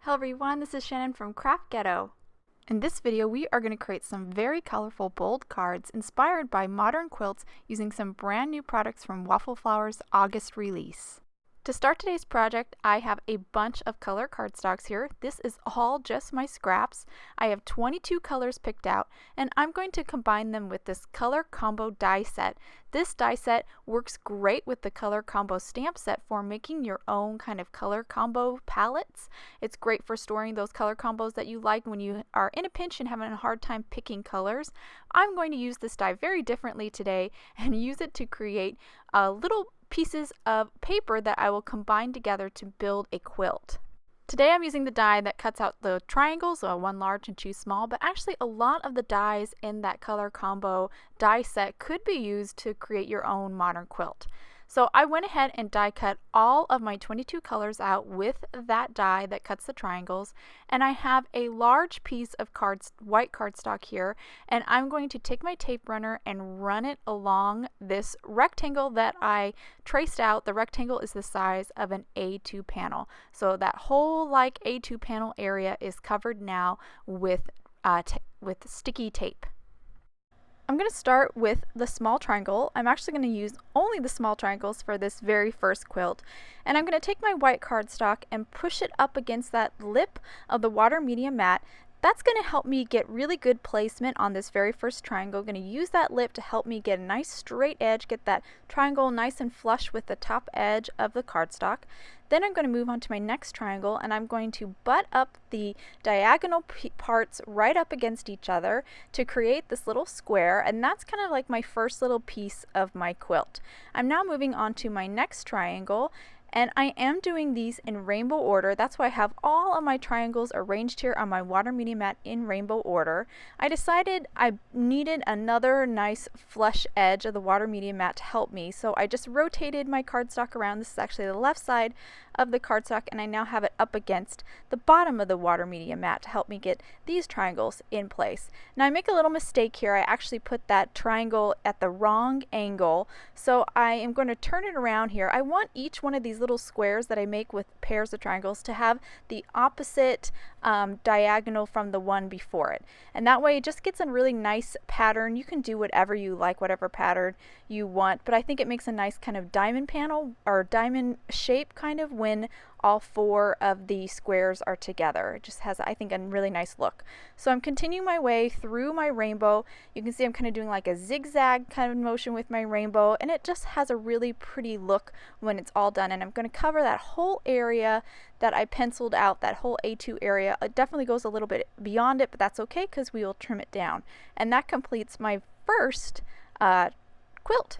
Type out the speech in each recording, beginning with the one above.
Hello everyone, this is Shannon from Craft Ghetto. In this video, we are going to create some very colorful, bold cards inspired by modern quilts using some brand new products from Waffle Flower's August release. To start today's project, I have a bunch of color cardstocks here. This is all just my scraps. I have 22 colors picked out, and I'm going to combine them with this color combo die set. This die set works great with the color combo stamp set for making your own kind of color combo palettes. It's great for storing those color combos that you like when you are in a pinch and having a hard time picking colors. I'm going to use this die very differently today and use it to create a little pieces of paper that I will combine together to build a quilt. Today I'm using the die that cuts out the triangles, so one large and two small, but actually a lot of the dies in that color combo die set could be used to create your own modern quilt. So I went ahead and die cut all of my 22 colors out with that die that cuts the triangles, and I have a large piece of white cardstock here, and I'm going to take my tape runner and run it along this rectangle that I traced out. The rectangle is the size of an A2 panel, so that whole like A2 panel area is covered now with sticky tape. I'm going to start with the small triangle. I'm actually going to use only the small triangles for this very first quilt. And I'm going to take my white cardstock and push it up against that lip of the water media mat. That's going to help me get really good placement on this very first triangle. I'm going to use that lip to help me get a nice straight edge, get that triangle nice and flush with the top edge of the cardstock. Then I'm going to move on to my next triangle, and I'm going to butt up the diagonal parts right up against each other to create this little square, and that's kind of like my first little piece of my quilt. I'm now moving on to my next triangle, and I am doing these in rainbow order. That's why I have all of my triangles arranged here on my water media mat in rainbow order. I decided I needed another nice flush edge of the water media mat to help me, so I just rotated my cardstock around. This is actually the left side of the cardstock, and I now have it up against the bottom of the water media mat to help me get these triangles in place. Now I make a little mistake here. I actually put that triangle at the wrong angle, so I am going to turn it around here. I want each one of these little squares that I make with pairs of triangles to have the opposite diagonal from the one before it, and that way it just gets a really nice pattern. You can do whatever you like, whatever pattern you want, but I think it makes a nice kind of diamond panel or diamond shape kind of when all four of the squares are together. It just has, I think, a really nice look. So I'm continuing my way through my rainbow. You can see I'm kind of doing like a zigzag kind of motion with my rainbow, and it just has a really pretty look when it's all done. And I'm going to cover that whole area that I penciled out, that whole A2 area. It definitely goes a little bit beyond it, but that's okay because we will trim it down. And that completes my first quilt.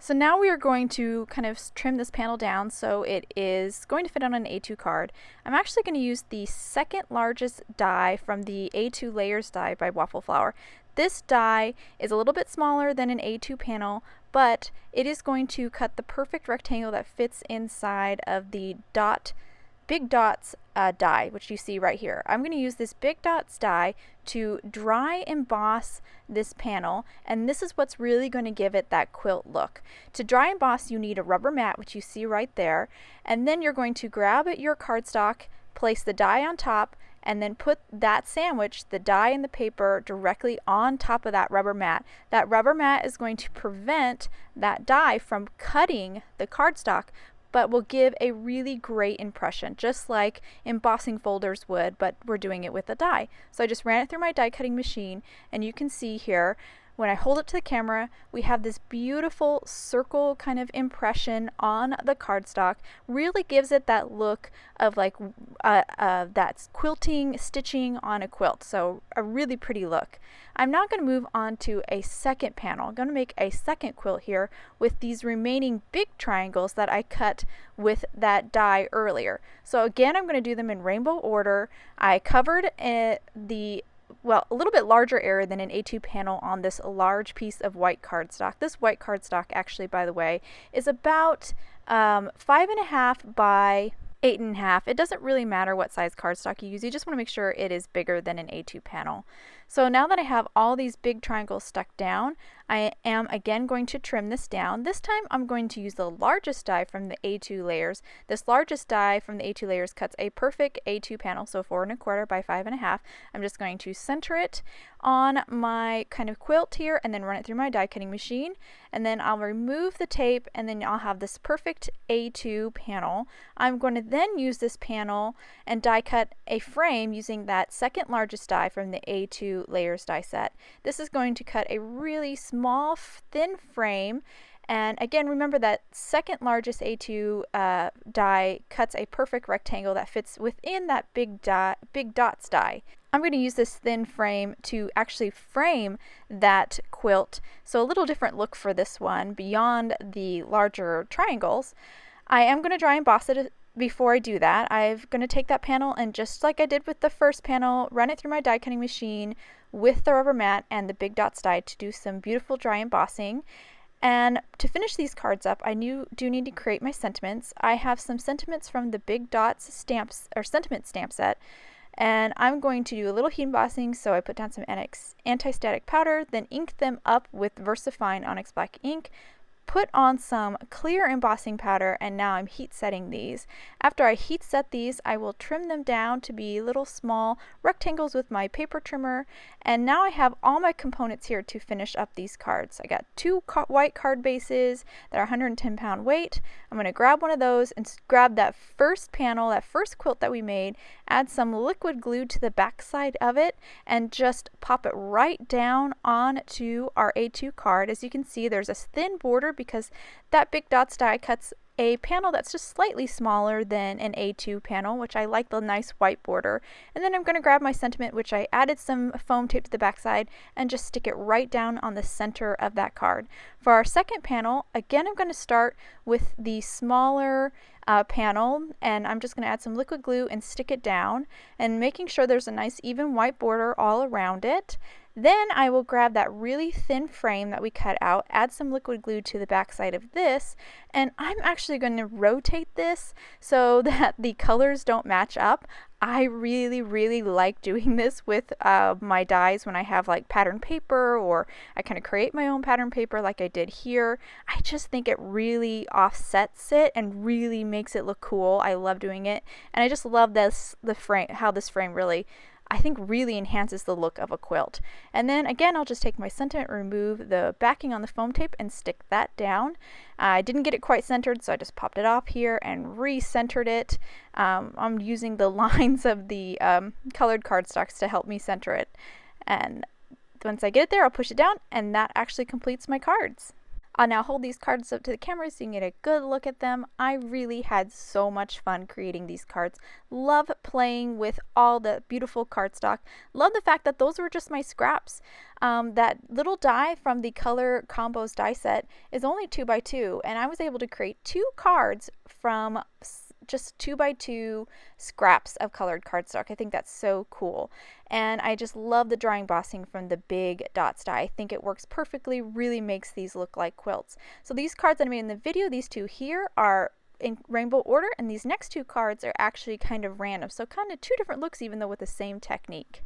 So now we are going to kind of trim this panel down so it is going to fit on an A2 card. I'm actually going to use the second largest die from the A2 layers die by Waffle Flower. This die is a little bit smaller than an A2 panel, but it is going to cut the perfect rectangle that fits inside of the big dots die, which you see right here. I'm going to use this big dots die to dry emboss this panel, and this is what's really going to give it that quilt look. To dry emboss, you need a rubber mat, which you see right there, and then you're going to grab your cardstock, place the die on top, and then put that sandwich, the die and the paper, directly on top of that rubber mat. That rubber mat is going to prevent that die from cutting the cardstock, but will give a really great impression, just like embossing folders would, but we're doing it with a die. So I just ran it through my die cutting machine, and you can see here, when I hold it to the camera, we have this beautiful circle kind of impression on the cardstock. Really gives it that look of like that's quilting, stitching on a quilt. So a really pretty look. I'm now going to move on to a second panel. I'm going to make a second quilt here with these remaining big triangles that I cut with that die earlier. So again, I'm going to do them in rainbow order. I covered a little bit larger area than an A2 panel on this large piece of white cardstock. This white cardstock, actually, by the way, is about 5.5 by 8.5. It doesn't really matter what size cardstock you use. You just want to make sure it is bigger than an A2 panel. So now that I have all these big triangles stuck down, I am again going to trim this down. This time I'm going to use the largest die from the A2 layers. This largest die from the A2 layers cuts a perfect A2 panel, so 4 1/4 by 5 1/2. I'm just going to center it on my kind of quilt here and then run it through my die cutting machine, and then I'll remove the tape, and then I'll have this perfect A2 panel. I'm going to then use this panel and die cut a frame using that second largest die from the A2 layers die set. This is going to cut a really small thin frame, and again remember that second largest A2 die cuts a perfect rectangle that fits within that big dots die. I'm going to use this thin frame to actually frame that quilt, so a little different look for this one beyond the larger triangles. I am going to dry emboss it. Before I do that, I'm going to take that panel and, just like I did with the first panel, run it through my die cutting machine with the rubber mat and the big dots die to do some beautiful dry embossing. And to finish these cards up, I do need to create my sentiments. I have some sentiments from the Big Dots stamps or sentiment stamp set, and I'm going to do a little heat embossing. So I put down some Onyx anti-static powder, then ink them up with VersaFine Onyx black ink, put on some clear embossing powder, and now I'm heat setting these. After I heat set these, I will trim them down to be little small rectangles with my paper trimmer, and now I have all my components here to finish up these cards. I got two white card bases that are 110-pound weight. I'm going to grab one of those and grab that first panel, that first quilt that we made, add some liquid glue to the back side of it, and just pop it right down onto our A2 card. As you can see, there's a thin border because that Big Dots die cuts a panel that's just slightly smaller than an A2 panel, which I like the nice white border. And then I'm going to grab my sentiment, which I added some foam tape to the backside, and just stick it right down on the center of that card. For our second panel, again, I'm going to start with the smaller panel, and I'm just going to add some liquid glue and stick it down, and making sure there's a nice even white border all around it. Then I will grab that really thin frame that we cut out, add some liquid glue to the back side of this, and I'm actually going to rotate this so that the colors don't match up. I really like doing this with my dies when I have like pattern paper, or I kind of create my own pattern paper like I did here. I just think it really offsets it and really makes it look cool. I love doing it, and I just love how this frame really, I think, really enhances the look of a quilt. And then again, I'll just take my sentiment, remove the backing on the foam tape, and stick that down. I didn't get it quite centered, so I just popped it off here and re-centered it. I'm using the lines of the colored cardstocks to help me center it. And once I get it there, I'll push it down, and that actually completes my cards. I'll now hold these cards up to the camera so you can get a good look at them. I really had so much fun creating these cards. Love playing with all the beautiful cardstock. Love the fact that those were just my scraps. That little die from the Color Combos die set is only 2x2, and I was able to create 2 cards from just 2x2 scraps of colored cardstock. I think that's so cool. And I just love the dry embossing from the Big Dots die. I think it works perfectly, really makes these look like quilts. So these cards that I made in the video, these 2 here are in rainbow order, and these next 2 cards are actually kind of random. So kind of 2 different looks, even though with the same technique.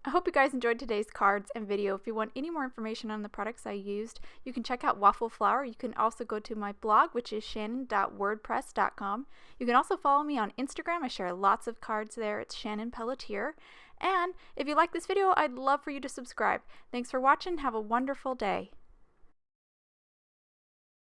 I hope you guys enjoyed today's cards and video. If you want any more information on the products I used, you can check out Waffle Flower. You can also go to my blog, which is shannon.wordpress.com. You can also follow me on Instagram. I share lots of cards there. It's Shannon Pelletier. And if you like this video, I'd love for you to subscribe. Thanks for watching. Have a wonderful day.